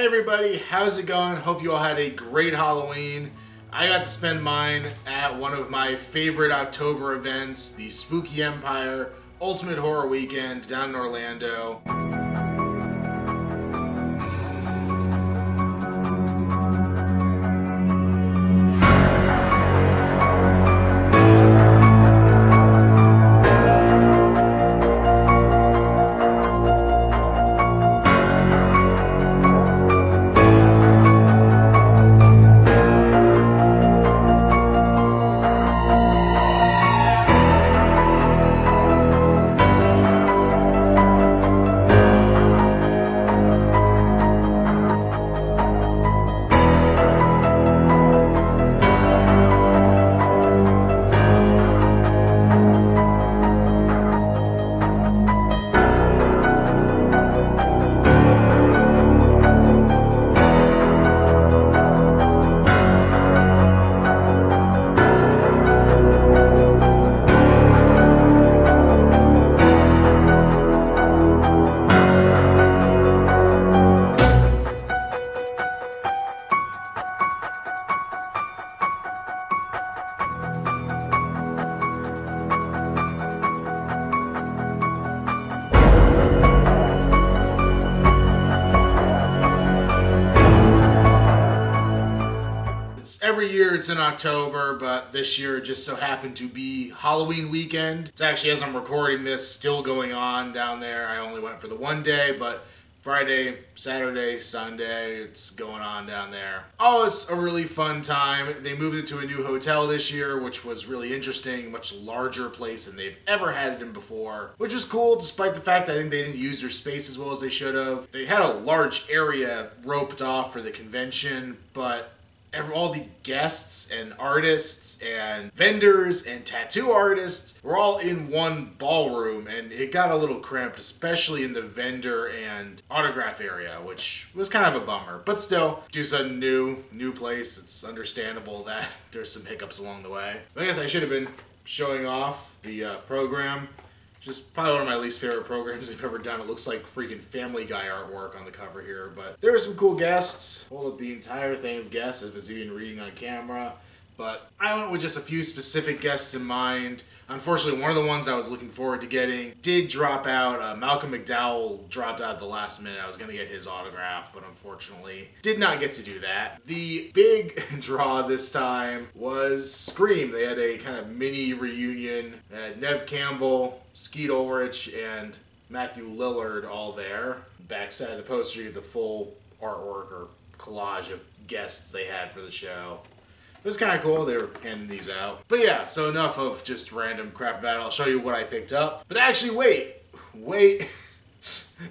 Hey everybody, how's it going? Hope you all had a great Halloween. I got to spend mine at one of my favorite October events, the Spooky Empire Ultimate Horror Weekend down in Orlando. Every year it's in October, but this year it just so happened to be Halloween weekend. It's actually, as I'm recording this, still going on down there. I only went for the one day, but Friday, Saturday, Sunday, it's going on down there. Always a really fun time. They moved it to a new hotel this year, which was really interesting, much larger place than they've ever had it in before, which was cool despite the fact I think they didn't use their space as well as they should have. They had a large area roped off for the convention, but all the guests and artists and vendors and tattoo artists were all in one ballroom, and it got a little cramped, especially in the vendor and autograph area, which was kind of a bummer. But still, just a new place. It's understandable that there's some hiccups along the way. I guess I should have been showing off the program. Just probably one of my least favorite programs they've ever done. It looks like freaking Family Guy artwork on the cover here. But there were some cool guests. Hold up the entire thing of guests if it's even reading on camera. But I went with just a few specific guests in mind. Unfortunately, one of the ones I was looking forward to getting did drop out. Malcolm McDowell dropped out at the last minute. I was going to get his autograph, but unfortunately did not get to do that. The big draw this time was Scream. They had a kind of mini reunion. Neve Campbell, Skeet Ulrich, and Matthew Lillard all there. Backside of the poster, you get the full artwork or collage of guests they had for the show. It was kind of cool. They were handing these out. But yeah, so enough of just random crap about it. I'll show you what I picked up. But actually, wait.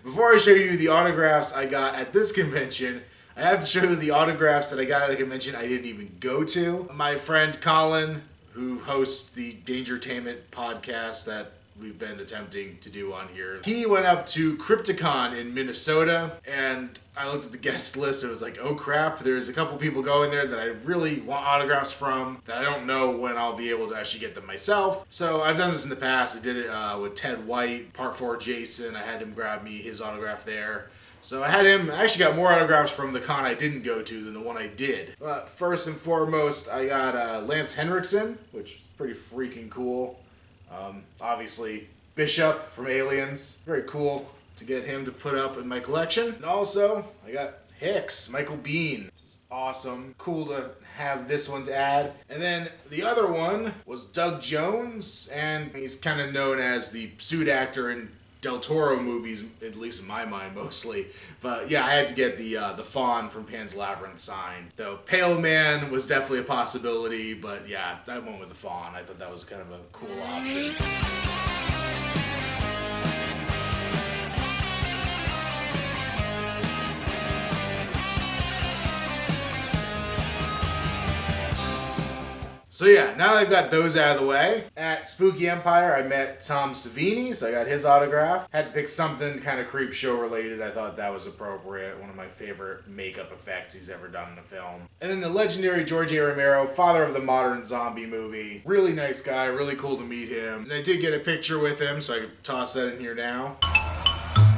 Before I show you the autographs I got at this convention, I have to show you the autographs that I got at a convention I didn't even go to. My friend Colin, who hosts the Dangertainment podcast that we've been attempting to do on here, he went up to Crypticon in Minnesota, and I looked at the guest list. It was like, oh crap, there's a couple people going there that I really want autographs from that I don't know when I'll be able to actually get them myself. So I've done this in the past. I did it with Ted White, Part 4 Jason. I had him grab me his autograph there. So I actually got more autographs from the con I didn't go to than the one I did. But first and foremost, I got Lance Henriksen, which is pretty freaking cool. Obviously, Bishop from Aliens. Very cool to get him to put up in my collection. And also, I got Hicks, Michael Biehn, which is awesome. Cool to have this one to add. And then the other one was Doug Jones, and he's kind of known as the suit actor in Del Toro movies, at least in my mind mostly. But yeah, I had to get the Fawn from Pan's Labyrinth signed. Though Pale Man was definitely a possibility, but yeah, I went with the Fawn. I thought that was kind of a cool option. So yeah, now that I've got those out of the way, at Spooky Empire I met Tom Savini, so I got his autograph. Had to pick something kind of creep show related. I thought that was appropriate. One of my favorite makeup effects he's ever done in a film. And then the legendary George A. Romero, father of the modern zombie movie. Really nice guy, really cool to meet him. And I did get a picture with him, so I could toss that in here now.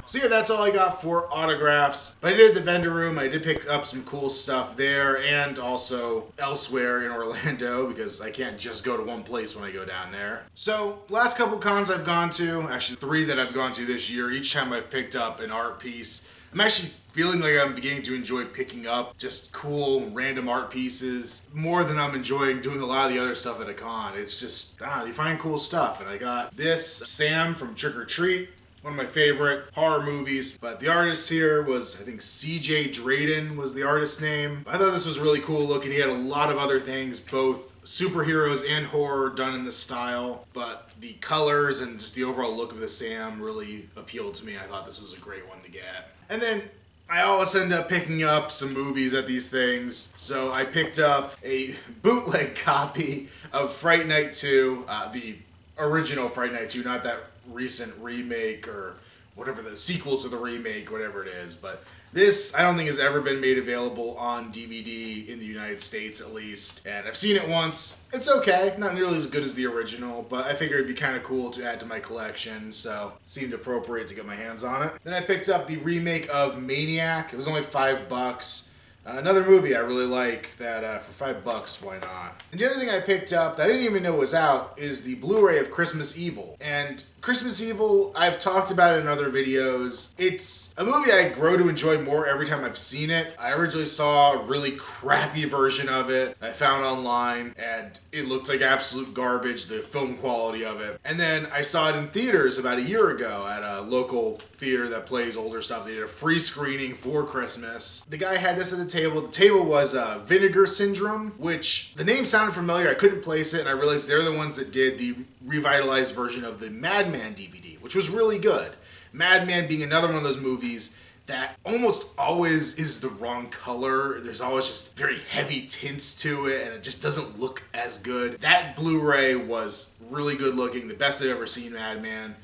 So yeah, that's all I got for autographs. But I did at the vendor room. I did pick up some cool stuff there and also elsewhere in Orlando because I can't just go to one place when I go down there. So last couple cons I've gone to, actually 3 that I've gone to this year, each time I've picked up an art piece. I'm actually feeling like I'm beginning to enjoy picking up just cool random art pieces more than I'm enjoying doing a lot of the other stuff at a con. It's just, you find cool stuff. And I got this Sam from Trick or Treat, one of my favorite horror movies, but the artist here was, I think, C.J. Drayden was the artist's name. I thought this was really cool looking. He had a lot of other things, both superheroes and horror done in this style, but the colors and just the overall look of the Sam really appealed to me. I thought this was a great one to get. And then I always end up picking up some movies at these things. So I picked up a bootleg copy of Fright Night 2, the original Fright Night 2, not that recent remake or whatever, the sequel to the remake, whatever it is. But this, I don't think, has ever been made available on DVD in the United States, at least. And I've seen it once. It's okay. Not nearly as good as the original, but I figured it'd be kind of cool to add to my collection, so it seemed appropriate to get my hands on it. Then I picked up the remake of Maniac. It was only $5. Another movie I really like that for $5, why not? And the other thing I picked up that I didn't even know was out is the Blu-ray of Christmas Evil. And Christmas Evil, I've talked about it in other videos. It's a movie I grow to enjoy more every time I've seen it. I originally saw a really crappy version of it I found online, and it looked like absolute garbage, the film quality of it. And then I saw it in theaters about a year ago at a local theater that plays older stuff. They did a free screening for Christmas. The guy had this at the table. The table was Vinegar Syndrome, which the name sounded familiar. I couldn't place it, and I realized they're the ones that did the revitalized version of the Madman DVD, which was really good. Madman being another one of those movies that almost always is the wrong color. There's always just very heavy tints to it, and it just doesn't look as good. That Blu-ray was really good looking, the best I've ever seen Madman.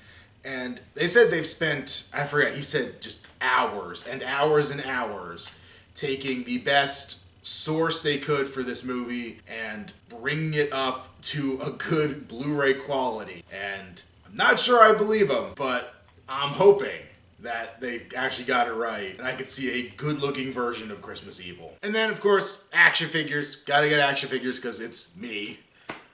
And they said they've spent, I forget, he said just hours and hours and hours taking the best source they could for this movie and bringing it up to a good Blu-ray quality. And I'm not sure I believe them, but I'm hoping that they actually got it right and I could see a good looking version of Christmas Evil. And then of course, action figures. Gotta get action figures because it's me.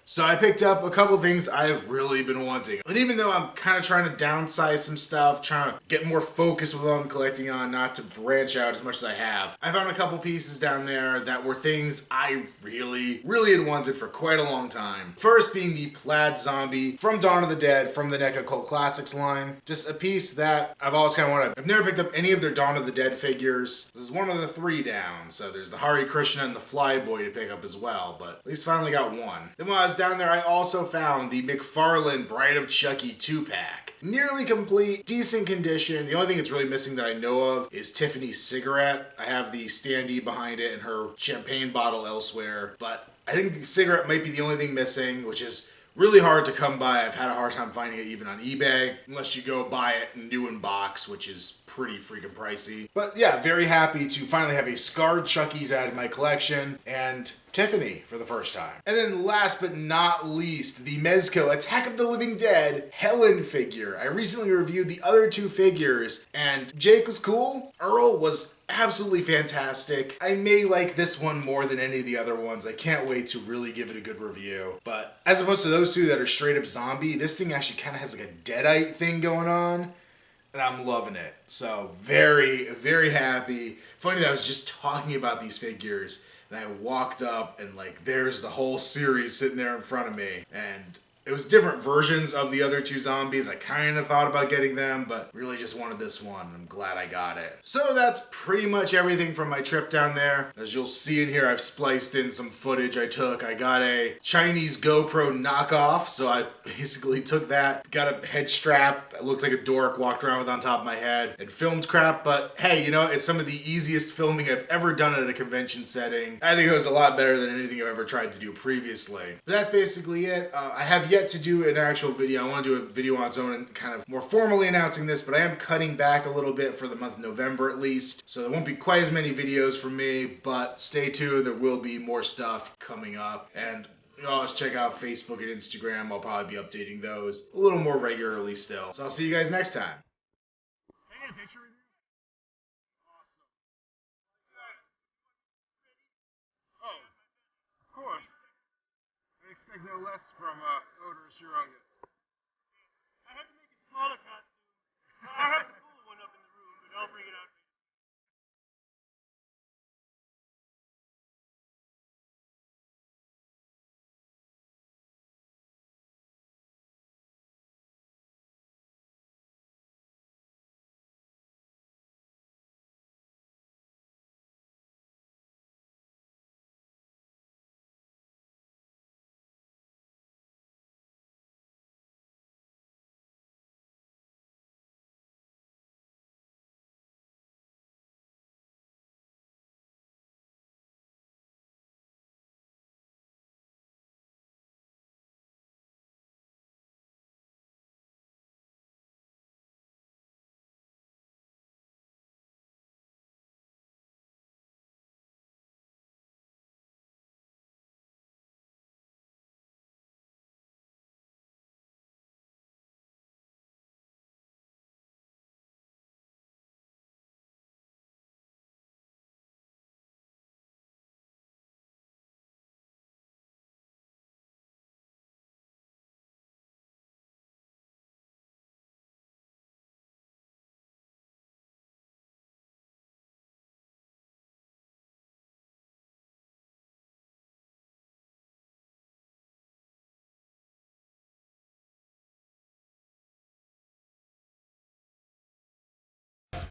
So I picked up a couple things I've really been wanting. But even though I'm kind of trying to downsize some stuff, trying to get more focused with what I'm collecting on, not to branch out as much as I have, I found a couple pieces down there that were things I really had wanted for quite a long time. First being the plaid zombie from Dawn of the Dead from the NECA Cult Classics line. Just a piece that I've always kind of wanted. I've never picked up any of their Dawn of the Dead figures. This is one of the 3 down, so there's the Hare Krishna and the Flyboy to pick up as well, but at least finally got one. Then while I was down there, I also found the McFarlane Bride of Chucky 2-pack. Nearly complete, decent condition. The only thing it's really missing that I know of is Tiffany's cigarette. I have the standee behind it and her champagne bottle elsewhere, but I think the cigarette might be the only thing missing, which is really hard to come by. I've had a hard time finding it even on eBay, unless you go buy it new in box, which is pretty freaking pricey. But yeah, very happy to finally have a scarred Chucky to add to my collection, and Tiffany for the first time. And then last but not least, the Mezco Attack of the Living Dead Helen figure. I recently reviewed the other 2 figures, and Jake was cool. Earl was absolutely fantastic. I may like this one more than any of the other ones. I can't wait to really give it a good review. But as opposed to those 2 that are straight up zombie, this thing actually kind of has like a Deadite thing going on. And I'm loving it. So very happy. Funny that I was just talking about these figures and I walked up and like there's the whole series sitting there in front of me. And it was different versions of the other 2 zombies. I kind of thought about getting them, but really just wanted this one. I'm glad I got it. So that's pretty much everything from my trip down there. As you'll see in here, I've spliced in some footage I took. I got a Chinese GoPro knockoff, so I basically took that, got a head strap, I looked like a dork, walked around with on top of my head, and filmed crap, but hey, you know, it's some of the easiest filming I've ever done at a convention setting. I think it was a lot better than anything I've ever tried to do previously. But that's basically it. I have yet to do an actual video. I want to do a video on its own and kind of more formally announcing this, but I am cutting back a little bit for the month of November at least. So there won't be quite as many videos from me, but stay tuned. There will be more stuff coming up. And you always check out Facebook and Instagram. I'll probably be updating those a little more regularly still. So I'll see you guys next time. expect no less from Otis Urungus.